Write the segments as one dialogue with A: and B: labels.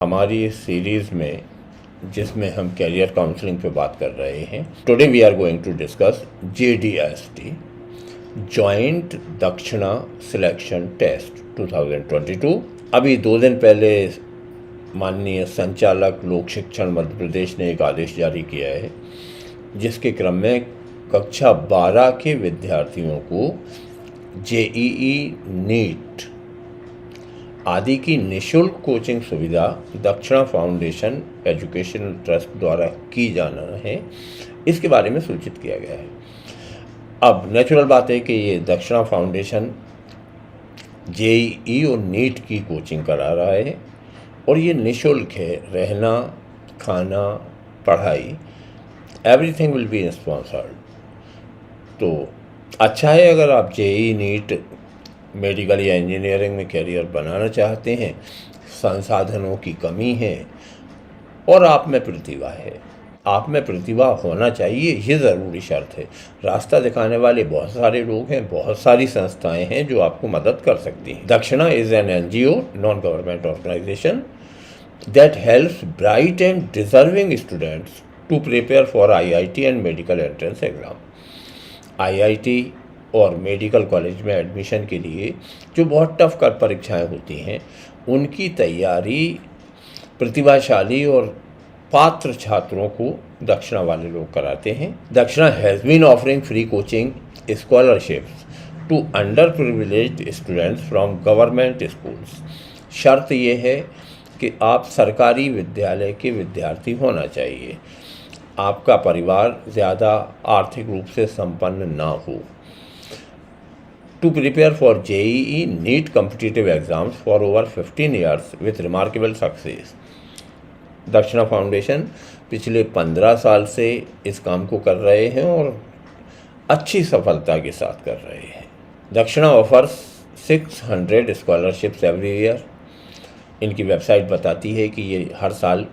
A: हमारी इस सीरीज़ में जिसमें हम कैरियर काउंसलिंग पे बात कर रहे हैं, today we are going to discuss JDIST joint Dakshina selection test 2022। अभी 2 दिन पहले माननीय संचालक लोक शिक्षण मध्य प्रदेश ने एक आदेश जारी किया है, जिसके क्रम में कक्षा 12 के विद्यार्थियों को JEE नीट आदि की निःशुल्क कोचिंग सुविधा दक्षिणा फाउंडेशन एजुकेशनल ट्रस्ट द्वारा की जाना है, इसके बारे में सूचित किया गया है। अब नेचुरल बात है कि ये दक्षिणा फाउंडेशन JEE और नीट की कोचिंग करा रहा है और ये निःशुल्क है। रहना, खाना, पढ़ाई, एवरीथिंग विल बी स्पॉन्सर्ड। तो अच्छा है अगर आप JEE नीट मेडिकल या इंजीनियरिंग में करियर बनाना चाहते हैं, संसाधनों की कमी है और आप में प्रतिभा है। आप में प्रतिभा होना चाहिए, ये ज़रूरी शर्त है। रास्ता दिखाने वाले बहुत सारे लोग हैं, बहुत सारी संस्थाएं हैं जो आपको मदद कर सकती हैं। Dakshina is an NGO, non government organisation, that helps bright and deserving students to prepare for IIT and medical entrance exam. IIT और मेडिकल कॉलेज में एडमिशन के लिए जो बहुत टफ कर परीक्षाएं होती हैं, उनकी तैयारी प्रतिभाशाली और पात्र छात्रों को दक्षिणा वाले लोग कराते हैं। Dakshina has been offering free coaching scholarships to underprivileged students from government schools. शर्त ये है कि आप सरकारी विद्यालय के विद्यार्थी होना चाहिए, आपका परिवार ज़्यादा आर्थिक रूप से संपन्न ना हो। To prepare for JEE NEET competitive exams for over 15 years with remarkable success. दक्षिणा फाउंडेशन पिछले 15 साल से इस काम को कर रहे हैं और अच्छी सफलता के साथ कर रहे हैं। दक्षिणा ऑफर्स 600 स्कॉलरशिप्स एवरी ईयर। इनकी वेबसाइट बताती है कि ये हर साल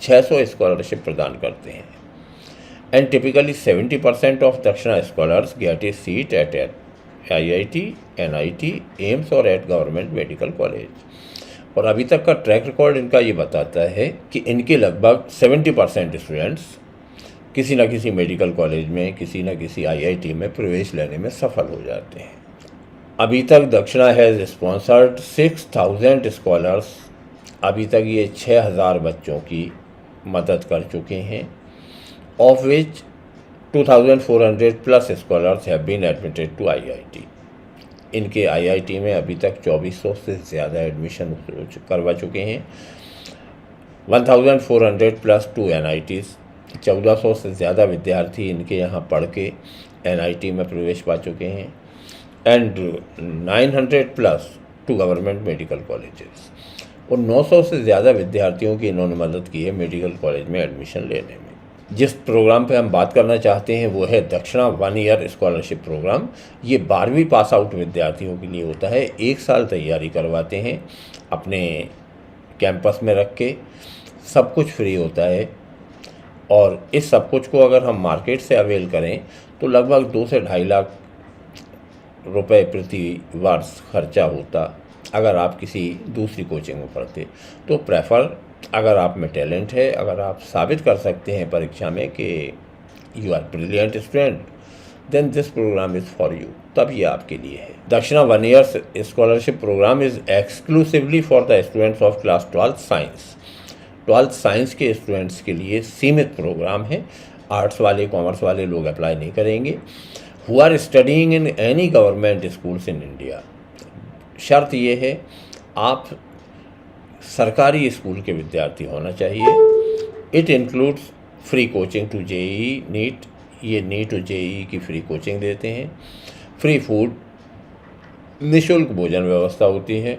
A: 600 स्कॉलरशिप प्रदान करते हैं। And typically 70% of Dakshina scholars get a seat at IIT, NIT, AIIMS और एट गवर्नमेंट मेडिकल कॉलेज। और अभी तक का ट्रैक रिकॉर्ड इनका ये बताता है कि इनके लगभग 70% स्टूडेंट्स किसी न किसी मेडिकल कॉलेज में, किसी न किसी IIT में प्रवेश लेने में सफल हो जाते हैं। अभी तक दक्षिणा हैज़ स्पॉन्सर्ड 6000 स्कॉलर्स। अभी तक ये 6000 बच्चों की मदद कर चुके हैं, of which 2400 plus scholars have been admitted to IIT। इनके IIT में अभी तक 2400 से ज़्यादा एडमिशन करवा चुके हैं। 1400 प्लस टू NITs, 1400 से ज़्यादा विद्यार्थी इनके यहाँ पढ़ के NIT में प्रवेश पा चुके हैं। And 900 plus two government medical colleges, और 900 से ज़्यादा विद्यार्थियों की इन्होंने मदद की है मेडिकल कॉलेज में एडमिशन लेने में। जिस प्रोग्राम पे हम बात करना चाहते हैं वो है दक्षिणा 1 ईयर स्कॉलरशिप प्रोग्राम। ये 12वीं पास आउट विद्यार्थियों के लिए होता है। 1 साल तैयारी करवाते हैं अपने कैंपस में रख के, सब कुछ फ्री होता है। और इस सब कुछ को अगर हम मार्केट से अवेल करें तो लगभग 2 से 2.5 लाख रुपए प्रति वर्ष खर्चा होता। अगर आप किसी दूसरी कोचिंग में पढ़ते तो प्रेफर, अगर आप में टैलेंट है, अगर आप साबित कर सकते हैं परीक्षा में कि you are brilliant student, then this programme is for you, तब ये आपके लिए है। Dakshina 1 year scholarship programme is exclusively for the students of class 12th science. 12th science के स्टूडेंट्स के लिए सीमित प्रोग्राम है। आर्ट्स वाले, कॉमर्स वाले लोग अप्लाई नहीं करेंगे। Who are studying in any government schools in India. शर्त ये है आप सरकारी स्कूल के विद्यार्थी होना चाहिए। It includes free coaching to JEE NEET. ये नीट और JEE की फ्री कोचिंग देते हैं। फ्री फूड, निःशुल्क भोजन व्यवस्था होती है।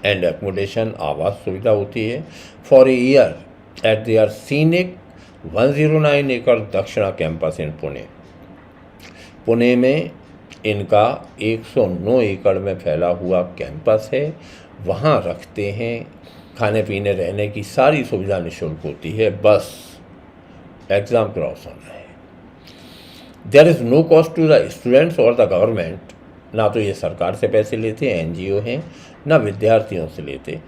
A: एंड एकोमोडेशन, आवास सुविधा होती है for a year eight there scenic 109 एकड़ दक्षिणा कैंपस इन पुणे। पुणे में इनका 109 एकड़ में फैला हुआ कैंपस है, वहाँ रखते हैं। खाने पीने रहने की सारी सुविधा निःशुल्क होती है, बस एग्ज़ाम क्रॉस होना है। There is no cost to the students और द गवर्नमेंट ना तो ये सरकार से पैसे लेते, एनजीओ हैं, ना विद्यार्थियों से लेते।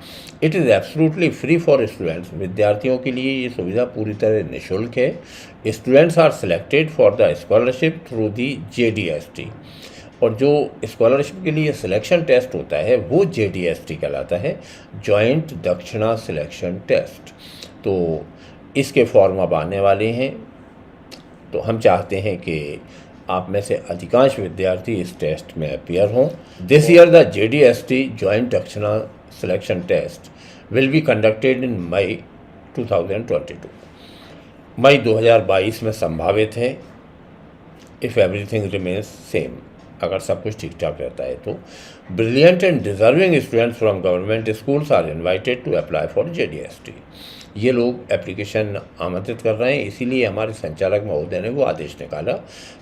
A: It is absolutely free for students. विद्यार्थियों के लिए ये सुविधा पूरी तरह निःशुल्क है। Students are selected for the scholarship through the JDST, और जो स्कॉलरशिप के लिए सिलेक्शन टेस्ट होता है वो JDST कहलाता है, जॉइंट दक्षिणा सिलेक्शन टेस्ट। तो इसके फॉर्म अब आने वाले हैं, तो हम चाहते हैं कि आप में से अधिकांश विद्यार्थी इस टेस्ट में अपीयर हों। This year the JDST joint Dakshina selection test will be conducted in May 2022। मई 2022 में संभावित है, इफ़ एवरीथिंग रिमेन्स सेम, अगर सब कुछ ठीक ठाक रहता है तो। Brilliant and deserving students from government schools are invited to apply for JDST। ये लोग एप्लीकेशन आमंत्रित कर रहे हैं, इसीलिए हमारे संचालक महोदय ने वो आदेश निकाला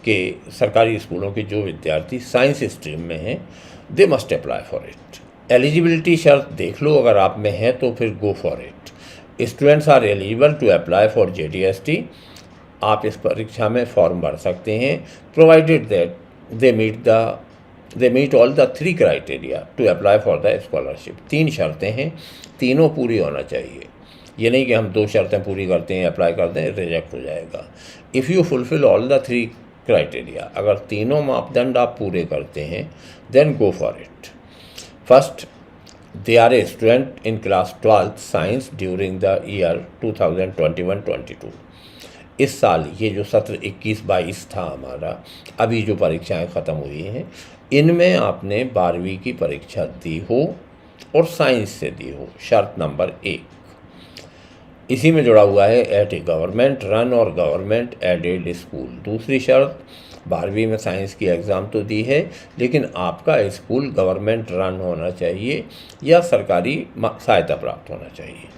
A: कि सरकारी स्कूलों के जो विद्यार्थी साइंस स्ट्रीम में हैं they must apply for it. Eligibility शर्त देख लो, अगर आप में है तो फिर go for it. Students are eligible to apply for JDST। आप इस परीक्षा में फॉर्म भर सकते हैं, provided that they meet all the 3 criteria to apply for the scholarship। 3 शर्तें हैं, तीनों पूरी होना चाहिए। ये नहीं कि हम 2 शर्तें पूरी करते हैं, अप्लाई करते हैं, रिजेक्ट हो जाएगा। If you fulfil all the 3 criteria, अगर तीनों मापदंड आप पूरे करते हैं, then go for it. First, they are a student in class 12th science during the year 2021-22। इस साल ये जो सत्र 21-22 था हमारा, अभी जो परीक्षाएं ख़त्म हुई हैं, इनमें आपने 12वीं की परीक्षा दी हो और साइंस से दी हो। शर्त नंबर 1 इसी में जुड़ा हुआ है, एट ए गवर्नमेंट रन और गवर्नमेंट एडेड स्कूल। दूसरी शर्त, 12वीं में साइंस की एग्ज़ाम तो दी है, लेकिन आपका स्कूल गवर्नमेंट रन होना चाहिए या सरकारी सहायता प्राप्त होना चाहिए।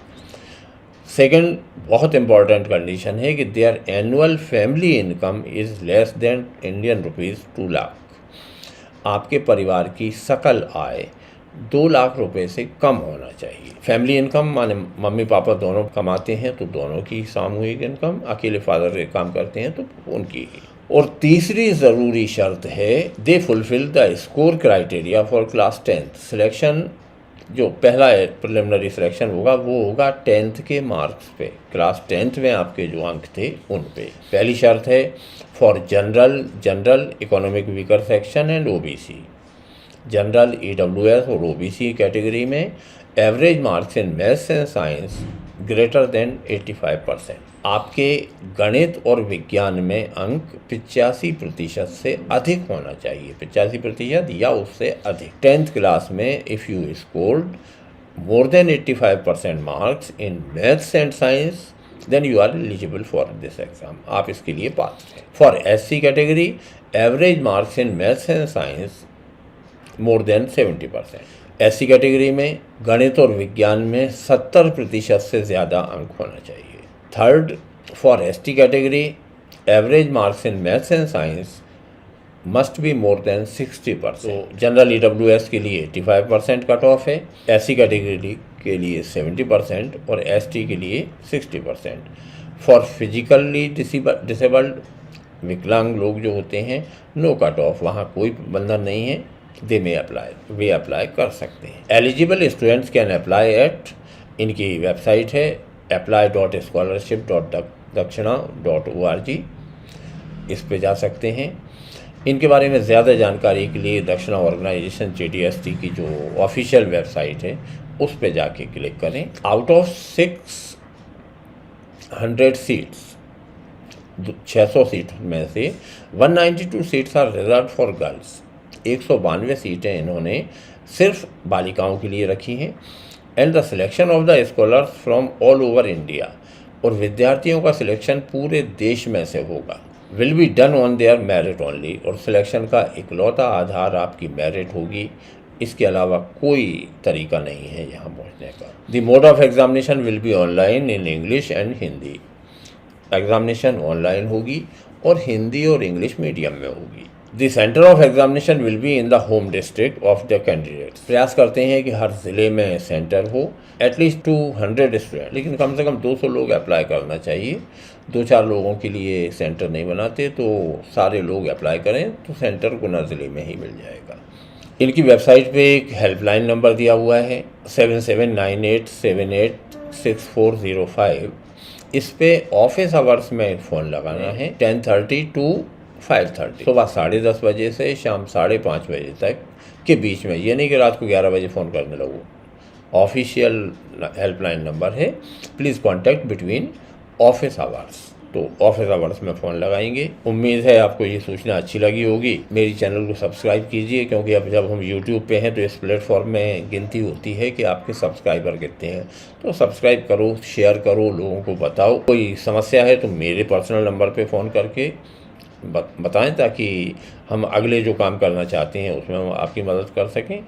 A: सेकंड, बहुत इंपॉर्टेंट कंडीशन है कि there annual family income is less than ₹2 lakh. आपके परिवार की सकल आय 2 लाख रुपए से कम होना चाहिए। फैमिली इनकम माने मम्मी पापा दोनों कमाते हैं तो दोनों की सामूहिक इनकम, अकेले फादर काम करते हैं तो उनकी ही। और तीसरी ज़रूरी शर्त है, they fulfil the score criteria for class 10th। Selection जो पहला प्रिलिमिनरी सिलेक्शन होगा वो होगा 10th के मार्क्स पे, क्लास 10th में आपके जो अंक थे उन पे। पहली शर्त है for general economic weaker section and OBC। General EWS और OBC कैटेगरी में average marks in maths and science greater than 85%। आपके गणित और विज्ञान में अंक 85% से अधिक होना चाहिए, 85% या उससे अधिक। 10th क्लास में if you scored more than 85% marks in maths and science then you are eligible for this exam. आप इसके लिए पात्र हैं। For SC category, average marks in maths and science more than 70%। SC category में गणित और विज्ञान में 70% से ज़्यादा अंक होना चाहिए। Third, for ST category, average marks in maths and science must be more than 60%। तो जनरल EWS के लिए 85% कट ऑफ है, SC कैटेगरी के लिए 70% और ST के लिए 60%। फॉर फिजिकली डिसेबल्ड, विकलांग लोग जो होते हैं, नो कट ऑफ, वहाँ कोई बंधन नहीं है, दे मे अप्लाई, वे अप्लाई कर सकते हैं। Eligible students can apply eight, इनकी वेबसाइट है apply.scholarship.dakshina.org, इस पे जा सकते हैं। इनके बारे में ज़्यादा जानकारी के लिए दक्षिणा ऑर्गेनाइजेशन JDST की जो ऑफिशियल वेबसाइट है उस पे जाके क्लिक करें। आउट ऑफ 600 सीट्स, 600 सीट में से 192 seats are reserve for girls. 192 सीटें इन्होंने सिर्फ बालिकाओं के लिए रखी हैं। And the selection of the scholars from all over India, और विद्यार्थियों का सिलेक्शन पूरे देश में से होगा, will be done on their merit only, और सिलेक्शन का इकलौता आधार आपकी मेरिट होगी, इसके अलावा कोई तरीका नहीं है यहाँ पहुँचने का। The mode of examination will be online in English and Hindi. Examination online होगी और हिंदी और इंग्लिश मीडियम में होगी। The centre of examination will be in the home district of the candidate. प्रयास करते हैं कि हर ज़िले में सेंटर हो, एटलीस्ट 200 स्टूडेंट, लेकिन कम से कम 200 लोग अप्लाई करना चाहिए। 2-4 लोगों के लिए सेंटर नहीं बनाते, तो सारे लोग अप्लाई करें तो सेंटर गुना ज़िले में ही मिल जाएगा। इनकी वेबसाइट पे एक हेल्पलाइन नंबर दिया हुआ है 7798786405। इस पे ऑफिस आवर्स में फ़ोन लगाना है 10:30 to 5:30, सुबह 10:30 बजे से शाम 5:30 बजे तक के बीच में। ये नहीं कि रात को 11 बजे फ़ोन करने लगो। ऑफिशियल हेल्पलाइन नंबर है, please contact between office hours. तो ऑफिस आवर्स में फ़ोन लगाएंगे। उम्मीद है आपको ये सूचना अच्छी लगी होगी। मेरी चैनल को सब्सक्राइब कीजिए, क्योंकि अब जब हम यूट्यूब पे हैं तो इस प्लेटफॉर्म में गिनती होती है कि आपके सब्सक्राइबर कितने हैं। तो सब्सक्राइब करो, शेयर करो, लोगों को बताओ। कोई समस्या है तो मेरे पर्सनल नंबर पे फ़ोन करके बताएं, ताकि हम अगले जो काम करना चाहते हैं उसमें हम आपकी मदद कर सकें।